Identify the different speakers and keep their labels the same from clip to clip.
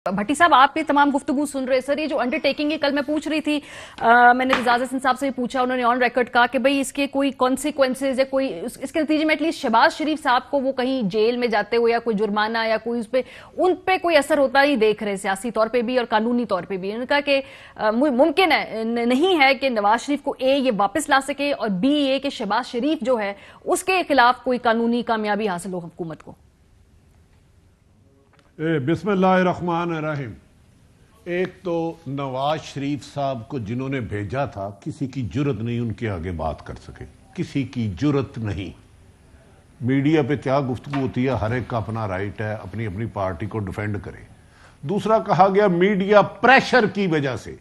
Speaker 1: भट्टी साहब, आप ये तमाम गुफ्तगू सुन रहे सर, ये जो अंडरटेकिंग है, कल मैं पूछ रही थी, मैंने इजाज़ हसन साहब से भी पूछा, उन्होंने ऑन रिकॉर्ड कहा कि भाई इसके कोई कॉन्सिक्वेंसेज या कोई इसके नतीजे में एटलीस्ट शहबाज शरीफ साहब को वो कहीं जेल में जाते हुए या कोई जुर्माना या कोई उन पे कोई असर होता नहीं देख रहे, सियासी तौर पर भी और कानूनी तौर पर भी। उन्होंने कहा कि मुमकिन है नहीं है कि नवाज शरीफ को ये वापस ला सके और बी ये कि शहबाज शरीफ जो है उसके खिलाफ कोई कानूनी कामयाबी हासिल हो हुकूमत को।
Speaker 2: बिस्मिल्लाहिर्रहमानिर्रहीम। एक तो नवाज शरीफ साहब को जिन्होंने भेजा था, किसी की जुर्रत नहीं उनके आगे बात कर सके, किसी की जुर्रत नहीं। मीडिया पे क्या गुफ्तगू होती है, हर एक का अपना राइट है अपनी अपनी पार्टी को डिफेंड करे। दूसरा कहा गया मीडिया प्रेशर की वजह से।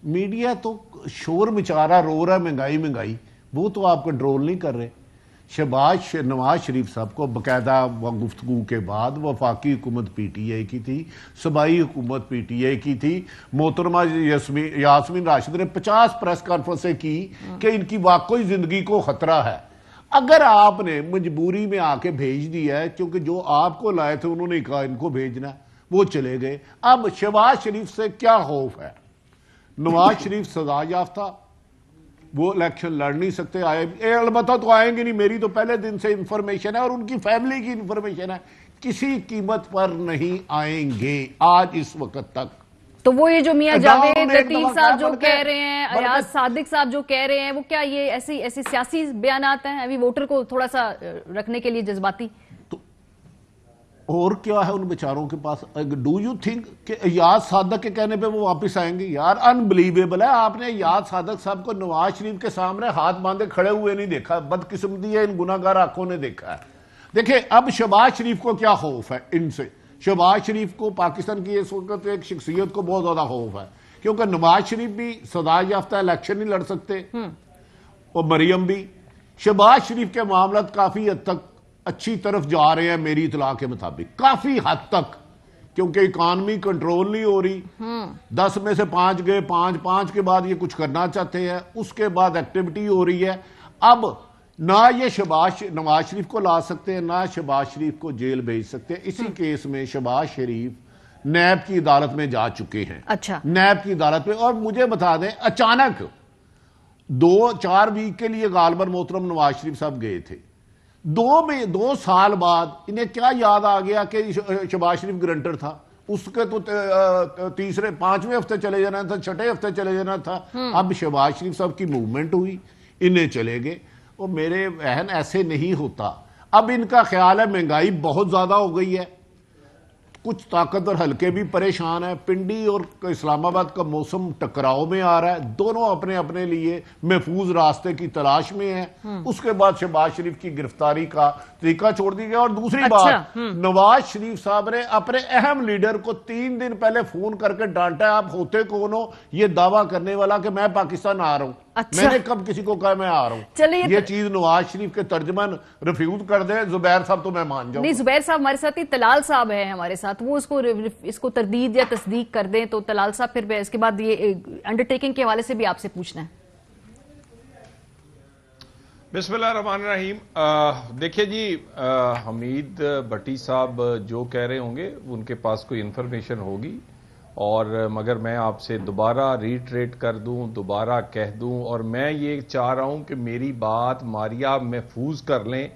Speaker 2: मीडिया तो शोर मचा रहा, रो रहा, महंगाई महंगाई, वो तो आप कंट्रोल नहीं कर रहे। नवाज शरीफ साहब को बकायदा गुफ्तगू के बाद वफाकी हुकूमत पीटीआई की थी, सूबाई हुकूमत पीटीआई की थी। मोहतरमा यास्मीन राशिद ने 50 प्रेस कॉन्फ्रेंसें की कि इनकी वाकई जिंदगी को खतरा है। अगर आपने मजबूरी में आके भेज दिया है, क्योंकि जो आपको लाए थे उन्होंने कहा इनको भेजना, वो चले गए। अब शहबाज शरीफ से क्या खौफ है? नवाज शरीफ सजा याफ्ता, वो इलेक्शन लड़ नहीं सकते, अलबत्ता तो आएंगे नहीं, मेरी तो पहले दिन से इंफॉर्मेशन है और उनकी फैमिली की इंफॉर्मेशन है, किसी कीमत पर नहीं आएंगे आज इस वक्त तक।
Speaker 1: तो वो ये जो मियां जावेद लतीफ साहब जो कह रहे हैं, अयाज सादिक साहब जो कह रहे हैं, वो क्या ये ऐसी सियासी बयानात हैं अभी वोटर को थोड़ा सा रखने के लिए जज्बाती?
Speaker 2: और क्या है उन बेचारों के पास? डू यू थिंक कि अयाज सादक के कहने पे वो वापस आएंगे? यार अनबिलीवेबल है। आपने अयाज सादक साहब को नवाज शरीफ के सामने हाथ बांधे खड़े हुए नहीं देखा, बदकिस्मती है इन गुनाहगार आंखों ने देखा है। देखिए अब शहबाज शरीफ को क्या खौफ है इनसे? शहबाज शरीफ को पाकिस्तान की इस वक्त एक शख्सियत को बहुत ज्यादा खौफ है, क्योंकि नवाज शरीफ भी सदा याफ्ता इलेक्शन नहीं लड़ सकते और मरियम भी। शहबाज शरीफ के मामला काफी हद तक अच्छी तरफ जा रहे हैं मेरी इतला के मुताबिक, काफी हद तक, क्योंकि इकॉनमी कंट्रोल नहीं हो रही। 10 में से 5 गए, 5 के बाद ये कुछ करना चाहते हैं, उसके बाद एक्टिविटी हो रही है। अब ना ये नवाज शरीफ को ला सकते हैं, ना शहबाज शरीफ को जेल भेज सकते हैं। इसी केस में शहबाज शरीफ नैब की अदालत में जा चुके हैं।
Speaker 1: अच्छा,
Speaker 2: नैब की अदालत में। और मुझे बता दें, अचानक 2-4 वीक के लिए गालबन मोहतरम नवाज शरीफ साहब गए थे। 2 साल बाद इन्हें क्या याद आ गया कि शहबाज शरीफ गारंटर था, उसके तो 5वें हफ्ते चले जाना था, 6ठे हफ्ते चले जाना था। अब शहबाज शरीफ साहब की मूवमेंट हुई, इन्हें चले गए। वो मेरे बहन ऐसे नहीं होता। अब इनका ख्याल है महंगाई बहुत ज्यादा हो गई है, कुछ ताकतवर हल्के भी परेशान है, पिंडी और इस्लामाबाद का मौसम टकराव में आ रहा है, दोनों अपने अपने लिए महफूज रास्ते की तलाश में है। उसके बाद शहबाज शरीफ की गिरफ्तारी का तरीका छोड़ दी गया। और दूसरी बात, नवाज शरीफ साहब ने अपने अहम लीडर को 3 दिन पहले फोन करके डांटा, आप होते कौन हो ये दावा करने वाला कि मैं पाकिस्तान आ रहा हूं।
Speaker 1: अच्छा।
Speaker 2: मैंने कब किसी को कहा मैं आ रहा हूं?
Speaker 1: चलिए,
Speaker 2: ये चीज नवाज शरीफ के तर्जमान रिफ्यूज कर दे जुबैर साहब तो मैं मान जाऊं।
Speaker 1: नहीं, जुबैर साहब हमारे साथ ही, तलाल साहब है हमारे साथ, वो इसको तरदीद या तस्दीक कर दें तो तलाल साहब, फिर इसके बाद ये अंडरटेकिंग के हवाले से भी आपसे पूछना है।
Speaker 3: बिस्मिल्लाहिर्रहमानिर्रहीम। देखिए जी, हमीद भट्टी साहब जो कह रहे होंगे उनके पास कोई इंफॉर्मेशन होगी, और मगर मैं आपसे दोबारा रीट्रेट कर दूं, दोबारा कह दूं, और मैं ये चाह रहा हूं कि मेरी बात मारिया महफूज कर लें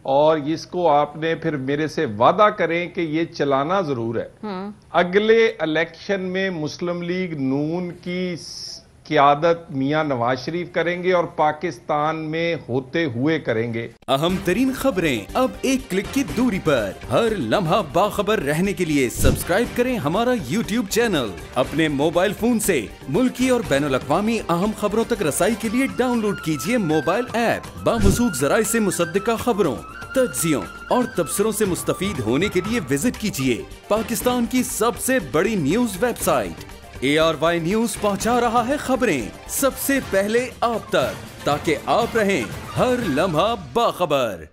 Speaker 3: और इसको आपने फिर मेरे से वादा करें कि ये चलाना जरूर है। अगले इलेक्शन में मुस्लिम लीग नून की क़यादत मियां नवाज शरीफ करेंगे और पाकिस्तान में होते हुए करेंगे।
Speaker 4: अहम तरीन खबरें अब एक क्लिक की दूरी पर, हर लम्हा बाखबर रहने के लिए सब्सक्राइब करें हमारा YouTube चैनल। अपने मोबाइल फोन से मुल्की और बैनुल अक़वामी अहम खबरों तक रसाई के लिए डाउनलोड कीजिए मोबाइल ऐप। बामसूख ज़राए से मुसद्दिका खबरों, तज्ज़ियों और तबसरों से मुस्तफीद होने के लिए विजिट कीजिए पाकिस्तान की सबसे बड़ी न्यूज वेबसाइट। ARY न्यूज पहुंचा रहा है खबरें सबसे पहले आप तक, ताकि आप रहें हर लम्हा बाखबर।